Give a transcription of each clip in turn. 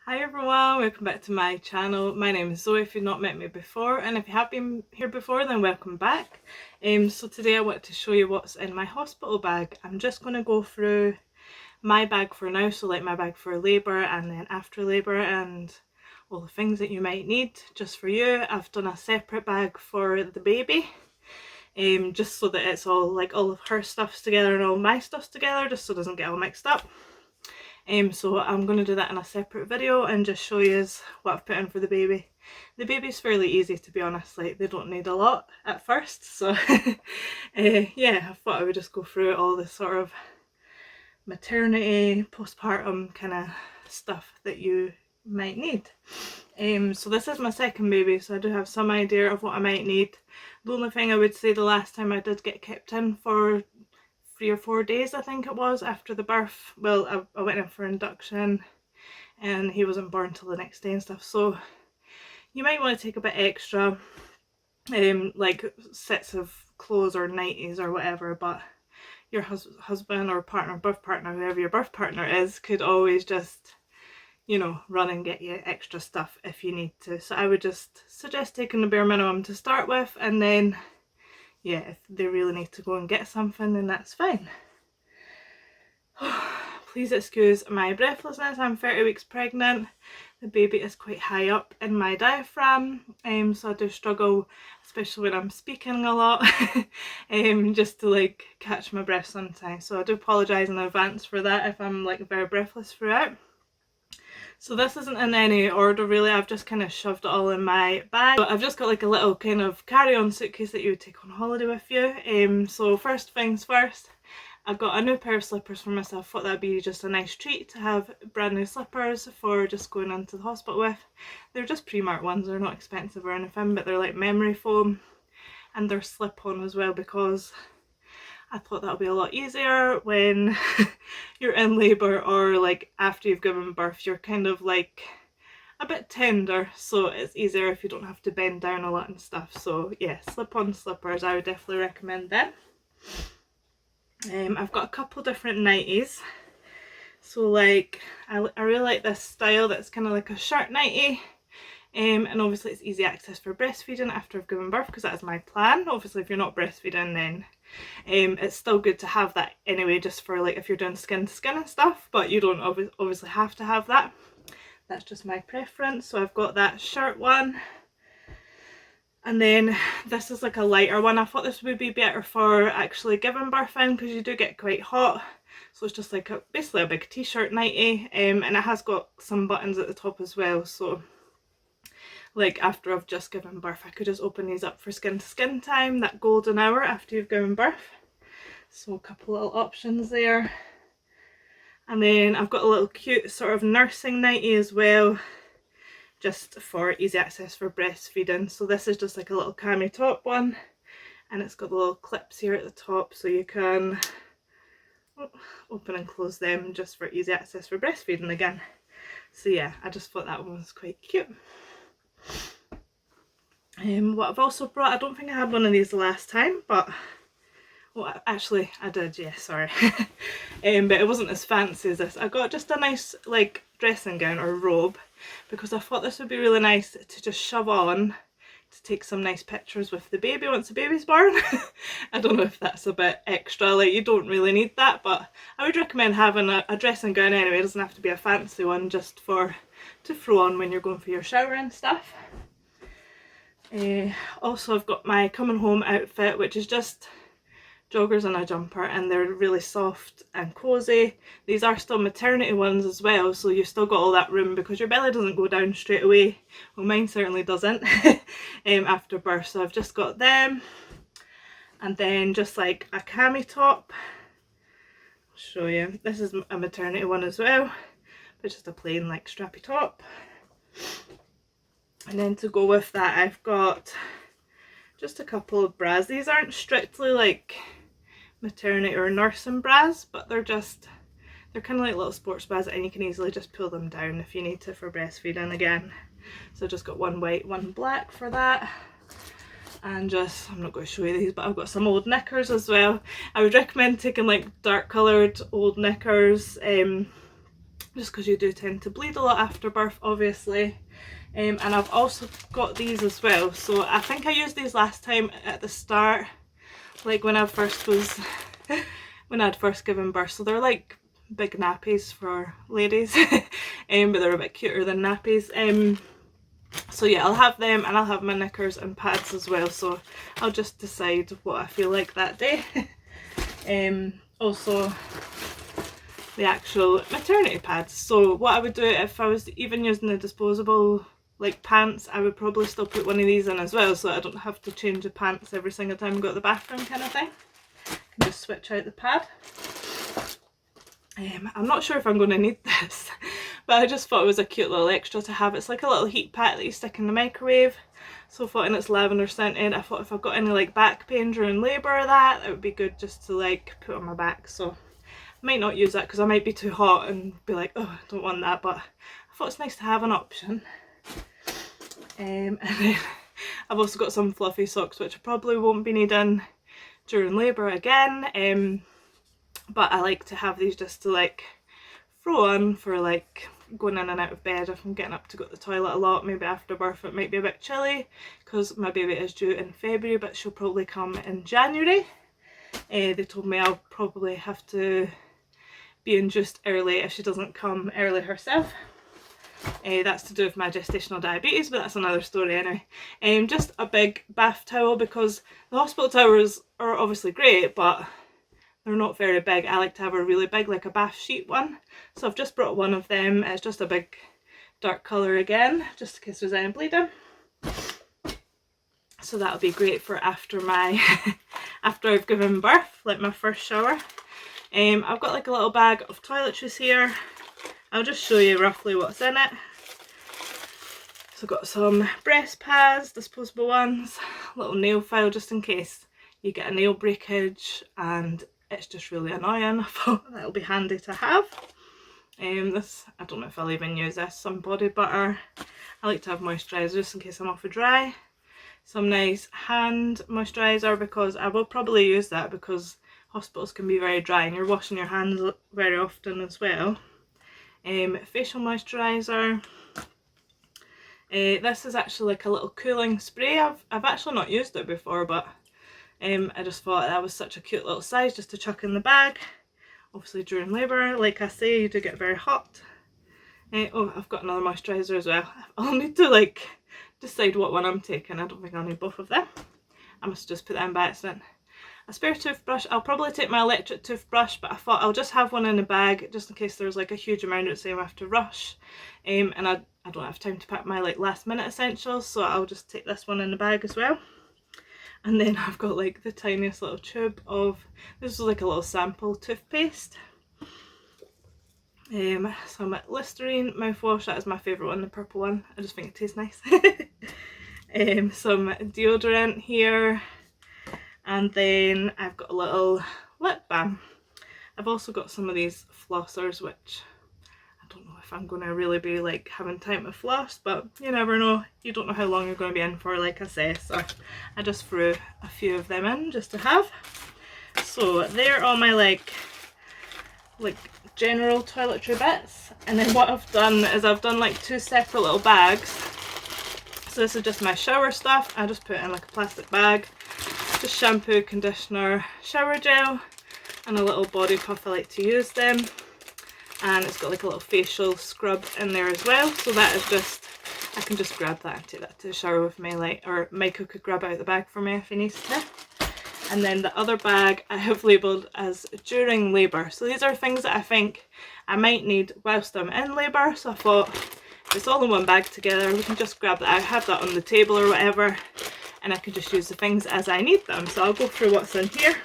Hi everyone, welcome back to my channel. My name is Zoe if you've not met me before, and if you have been here before then welcome back. So today I want to show you what's in my hospital bag. I'm just going to go through my bag for now, so like my bag for labour and then after labour and all the things that you might need just for you. I've done a separate bag for the baby, just so that it's all like all of her stuffs together and all my stuffs together, just so it doesn't get all mixed up. So I'm going to do that in a separate video and just show you what I've put in for the baby. The baby's fairly easy, to be honest, like they don't need a lot at first, so yeah, I thought I would just go through all this sort of maternity, postpartum kind of stuff that you might need. So this is my second baby, so I do have some idea of what I might need. The only thing I would say, the last time I did get kept in for 3 or 4 days, I think it was, after the birth. Well, I went in for induction and he wasn't born till the next day and stuff, so you might want to take a bit extra, like sets of clothes or nighties or whatever, but your husband or partner, birth partner, whoever your birth partner is, could always just, you know, run and get you extra stuff if you need to. So I would just suggest taking the bare minimum to start with, and then yeah, if they really need to go and get something, then that's fine. Please excuse my breathlessness. I'm 30 weeks pregnant. The baby is quite high up in my diaphragm, so I do struggle, especially when I'm speaking a lot, just to like catch my breath sometimes. So I do apologise in advance for that if I'm like very breathless throughout. So this isn't in any order really, I've just kind of shoved it all in my bag. So I've just got like a little kind of carry-on suitcase that you would take on holiday with you. So first things first, I've got a new pair of slippers for myself. Thought that'd be just a nice treat to have brand new slippers for just going into the hospital with. They're just Primark ones, they're not expensive or anything, but they're like memory foam and they're slip-on as well, because I thought that would be a lot easier when you're in labour or like after you've given birth. You're kind of like a bit tender, so it's easier if you don't have to bend down a lot and stuff. So yeah, slip-on slippers, I would definitely recommend them. I've got a couple different nighties. So like I really like this style that's kind of like a shirt nightie. And obviously it's easy access for breastfeeding after I've given birth, because that is my plan. Obviously if you're not breastfeeding, then it's still good to have that anyway, just for like if you're doing skin to skin and stuff, but you don't obviously have to have that. That's just my preference. So I've got that shirt one, and then this is like a lighter one. I thought this would be better for actually giving birth in, because you do get quite hot. So it's just like basically a big t-shirt nightie, and it has got some buttons at the top as well, so like after I've just given birth I could just open these up for skin to skin time, that golden hour after you've given birth. So a couple little options there. And then I've got a little cute sort of nursing nightie as well, just for easy access for breastfeeding. So this is just like a little cami top one, and it's got the little clips here at the top, so you can open and close them just for easy access for breastfeeding again. So yeah, I just thought that one was quite cute. What I've also brought, I don't think I had one of these the last time, but well, actually I did, yeah, sorry. But it wasn't as fancy as this. I got just a nice like dressing gown or robe, because I thought this would be really nice to just shove on to take some nice pictures with the baby once the baby's born. I don't know if that's a bit extra, like you don't really need that, but I would recommend having a dressing gown anyway. It doesn't have to be a fancy one, just to throw on when you're going for your shower and stuff. Also I've got my coming home outfit, which is just joggers and a jumper, and they're really soft and cozy. These are still maternity ones as well, so you've still got all that room, because your belly doesn't go down straight away. Well, mine certainly doesn't after birth. So I've just got them, and then just like a cami top. I'll show you. This is a maternity one as well, but just a plain like strappy top. And then to go with that I've got just a couple of bras. These aren't strictly like maternity or nursing bras, but they're kind of like little sports bras, and you can easily just pull them down if you need to for breastfeeding again. So I just got one white, one black for that. And just, I'm not going to show you these, but I've got some old knickers as well. I would recommend taking like dark coloured old knickers, just because you do tend to bleed a lot after birth, obviously. And I've also got these as well. So I think I used these last time at the start, like when I'd first given birth. So they're like big nappies for ladies, but they're a bit cuter than nappies. So yeah, I'll have them, and I'll have my knickers and pads as well, so I'll just decide what I feel like that day. Also the actual maternity pads. So what I would do if I was even using the disposable like pants, I would probably still put one of these in as well, so I don't have to change the pants every single time I go to the bathroom kind of thing. I can just switch out the pad. I'm not sure if I'm going to need this, but I just thought it was a cute little extra to have. It's like a little heat pack that you stick in the microwave. So I thought, and it's lavender scented, I thought if I've got any like back pain during labour or that, it would be good just to like put on my back. So I might not use that because I might be too hot and be like, oh, I don't want that, but I thought it's nice to have an option. And then I've also got some fluffy socks, which I probably won't be needing during labour again. But I like to have these just to like throw on for like going in and out of bed if I'm getting up to go to the toilet a lot. Maybe after birth it might be a bit chilly because my baby is due in February, but she'll probably come in January. They told me I'll probably have to be induced early if she doesn't come early herself. That's to do with my gestational diabetes, but that's another story anyway. Just a big bath towel, because the hospital towels are obviously great, but they're not very big. I like to have a really big, like a bath sheet one. So I've just brought one of them. It's just a big dark colour again, just in case there's any bleeding. So that'll be great for after my after I've given birth, like my first shower. I've got like a little bag of toiletries here. I'll just show you roughly what's in it. So I've got some breast pads, disposable ones, a little nail file just in case you get a nail breakage and it's just really annoying. I thought that'll be handy to have. This, I don't know if I'll even use this, some body butter. I like to have moisturiser just in case I'm off a dry. Some nice hand moisturiser, because I will probably use that because hospitals can be very dry and you're washing your hands very often as well. Facial moisturiser. This is actually like a little cooling spray. I've actually not used it before, but I just thought that was such a cute little size just to chuck in the bag. Obviously during labour, like I say, you do get very hot. Oh, I've got another moisturiser as well. I'll need to like decide what one I'm taking. I don't think I'll need both of them. I must just put that in by accident. A spare toothbrush. I'll probably take my electric toothbrush, but I thought I'll just have one in the bag just in case there's like a huge amount of saying I have to rush. And I don't have time to pack my like last minute essentials, so I'll just take this one in the bag as well. And then I've got like the tiniest little tube of, this is like a little sample toothpaste. Some Listerine mouthwash, that is my favourite one, the purple one. I just think it tastes nice. Some deodorant here. And then I've got a little lip balm. I've also got some of these flossers, which I don't know if I'm going to really be like having time to floss, but you never know. You don't know how long you're going to be in for, like I say, so I just threw a few of them in just to have. So they're all my like general toiletry bits. And then what I've done is I've done like two separate little bags. So this is just my shower stuff. I just put it in like a plastic bag. Just shampoo, conditioner, shower gel, and a little body puff. I like to use them. And it's got like a little facial scrub in there as well. So that is just, I can just grab that and take that to the shower with me, like, or Michael could grab out the bag for me if he needs to. And then the other bag I have labelled as during labour. So these are things that I think I might need whilst I'm in labour. So I thought if it's all in one bag together, we can just grab that out, have that on the table or whatever, and I can just use the things as I need them. So I'll go through what's in here.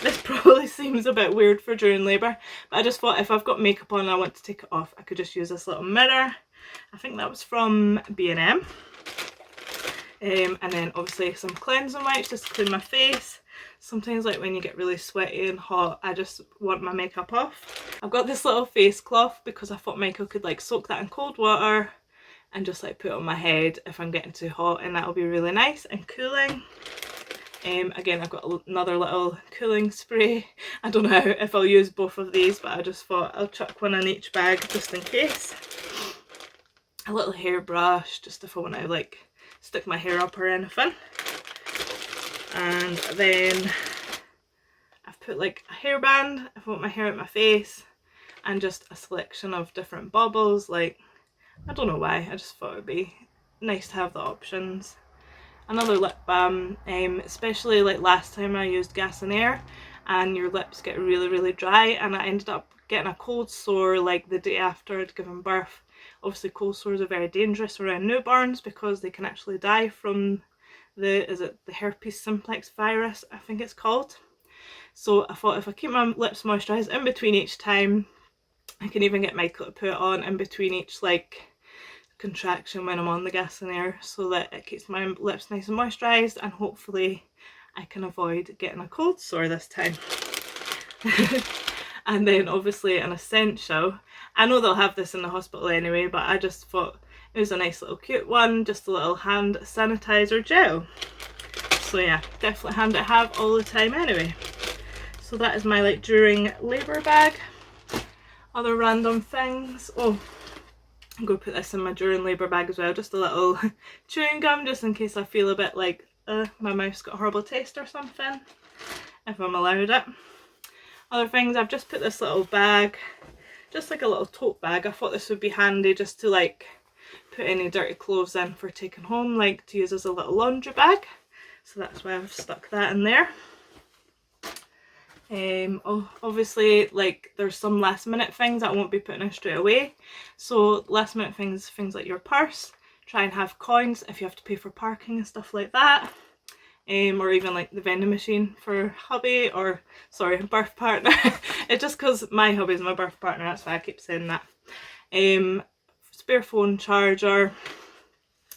This probably seems a bit weird for during labour, but I just thought if I've got makeup on and I want to take it off, I could just use this little mirror. I think that was from B&M. And then obviously some cleansing wipes just to clean my face. Sometimes like when you get really sweaty and hot, I just want my makeup off. I've got this little face cloth because I thought Michael could like soak that in cold water and just like put it on my head if I'm getting too hot, and that'll be really nice and cooling. Again, I've got another little cooling spray. I don't know if I'll use both of these, but I just thought I'll chuck one in each bag just in case. A little hairbrush, just if I want to like stick my hair up or anything. And then I've put like a hairband if I want my hair at my face, and just a selection of different baubles. Like, I don't know why, I just thought it'd be nice to have the options. Another lip balm, especially like last time I used gas and air and your lips get really dry, and I ended up getting a cold sore like the day after I'd given birth. Obviously cold sores are very dangerous around newborns because they can actually die from the herpes simplex virus, I think it's called. So I thought if I keep my lips moisturised in between each time, I can even get my put on in between each like contraction when I'm on the gas and air, so that it keeps my lips nice and moisturised, and hopefully I can avoid getting a cold sore this time. And then obviously an essential, I know they'll have this in the hospital anyway, but I just thought it was a nice little cute one, just a little hand sanitizer gel. So yeah, definitely handy to have all the time anyway. So that is my like during labour bag. Other random things, oh, I'm going to put this in my during labour bag as well, just a little chewing gum just in case I feel a bit like my mouth's got a horrible taste or something, if I'm allowed it. Other things, I've just put this little bag, just like a little tote bag. I thought this would be handy just to like put any dirty clothes in for taking home, like to use as a little laundry bag. So that's why I've stuck that in there. Obviously like there's some last minute things that I won't be putting in straight away. So last minute things like your purse, try and have coins if you have to pay for parking and stuff like that. Or even like the vending machine for hubby, or sorry, birth partner. It's just because my hubby is my birth partner, that's why I keep saying that. Spare phone charger,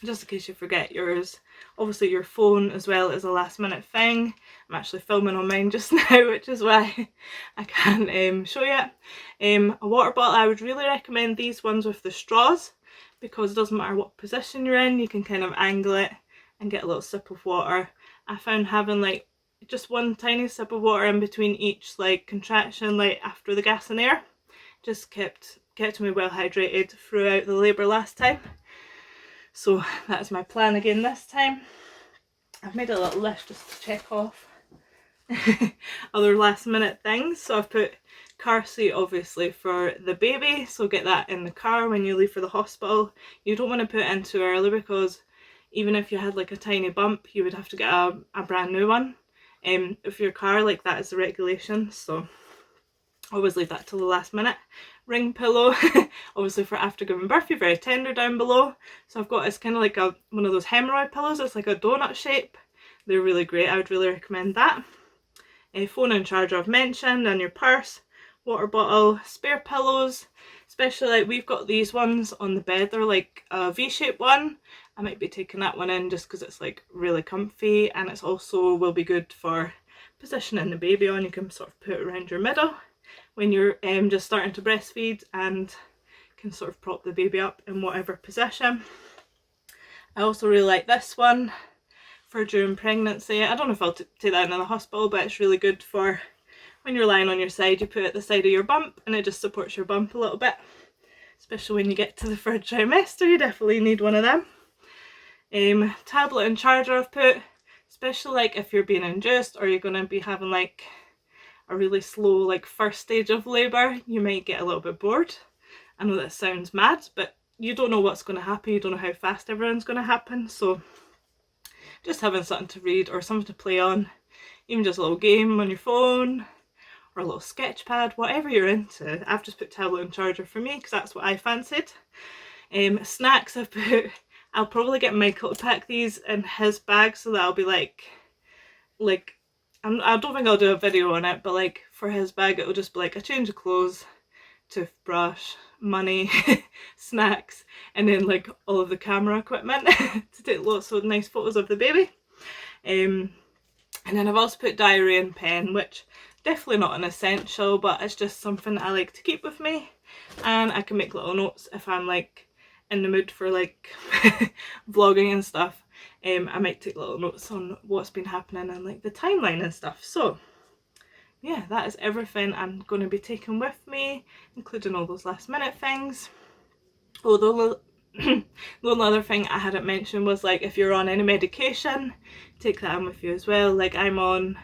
just in case you forget yours. Obviously your phone as well is a last minute thing. I'm actually filming on mine just now, which is why I can't show you it. A water bottle, I would really recommend these ones with the straws, because it doesn't matter what position you're in, you can kind of angle it and get a little sip of water. I found having like just one tiny sip of water in between each like contraction, like after the gas and air, just kept me well hydrated throughout the labour last time. So that's my plan again this time. I've made a little list just to check off other last minute things. So I've put car seat obviously for the baby, so get that in the car when you leave for the hospital. You don't want to put it in too early, because even if you had like a tiny bump, you would have to get a brand new one. If your car, like that is the regulation, so always leave that till the last minute. Ring pillow, obviously for after giving birth, you're very tender down below. So I've got, it's kind of like one of those hemorrhoid pillows, it's like a donut shape. They're really great, I would really recommend that. Phone and charger I've mentioned, and your purse, water bottle, spare pillows, especially like we've got these ones on the bed, they're like a V-shaped one. I might be taking that one in just because it's like really comfy, and it's also will be good for positioning the baby on. You can sort of put it around your middle when you're just starting to breastfeed, and can sort of prop the baby up in whatever position. I also really like this one for during pregnancy. I don't know if I'll take that in the hospital, but it's really good for when you're lying on your side. You put it at the side of your bump and it just supports your bump a little bit, especially when you get to the third trimester. You definitely need one of them. Tablet and charger I've put, especially like if you're being induced or you're going to be having like a really slow like first stage of labour, you might get a little bit bored. I know that sounds mad, but you don't know what's going to happen, you don't know how fast everyone's going to happen, so just having something to read or something to play on, even just a little game on your phone or a little sketch pad, whatever you're into. I've just put tablet and charger for me because that's what I fancied. Snacks I've put, I'll probably get Michael to pack these in his bag, so that'll be like I don't think I'll do a video on it, but like for his bag it'll just be like a change of clothes, toothbrush, money, snacks, and then like all of the camera equipment to take lots of nice photos of the baby. And then I've also put diary and pen, which definitely not an essential, but it's just something I like to keep with me, and I can make little notes if I'm like in the mood for like vlogging and stuff. I might take little notes on what's been happening and like the timeline and stuff. So yeah, that is everything I'm going to be taking with me, including all those last minute things. Although the only other thing I hadn't mentioned was like if you're on any medication, take that in with you as well. Like I'm on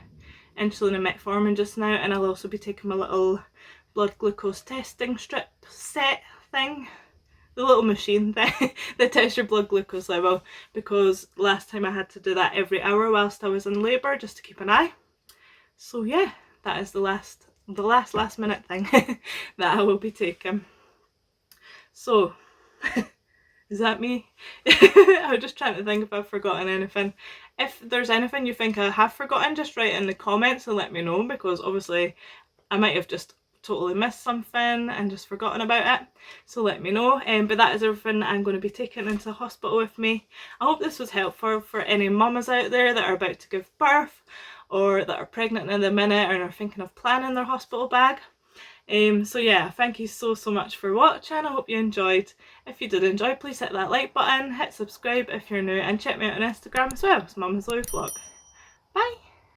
insulin and metformin just now, and I'll also be taking my little blood glucose testing strip set thing, the little machine thing that tests your blood glucose level, because last time I had to do that every hour whilst I was in labour just to keep an eye. So yeah, that is the last minute thing that I will be taking. So is that me? I'm just trying to think if I've forgotten anything. If there's anything you think I have forgotten, just write in the comments and let me know, because obviously I might have just totally missed something and just forgotten about it, so let me know. But that is everything I'm going to be taking into the hospital with me. I hope this was helpful for any mamas out there that are about to give birth, or that are pregnant in the minute and are thinking of planning their hospital bag. So yeah, thank you so much for watching. I hope you enjoyed. If you did enjoy, please hit that like button, hit subscribe if you're new, and check me out on Instagram as well. It's Mama's Zoe Vlog. Bye!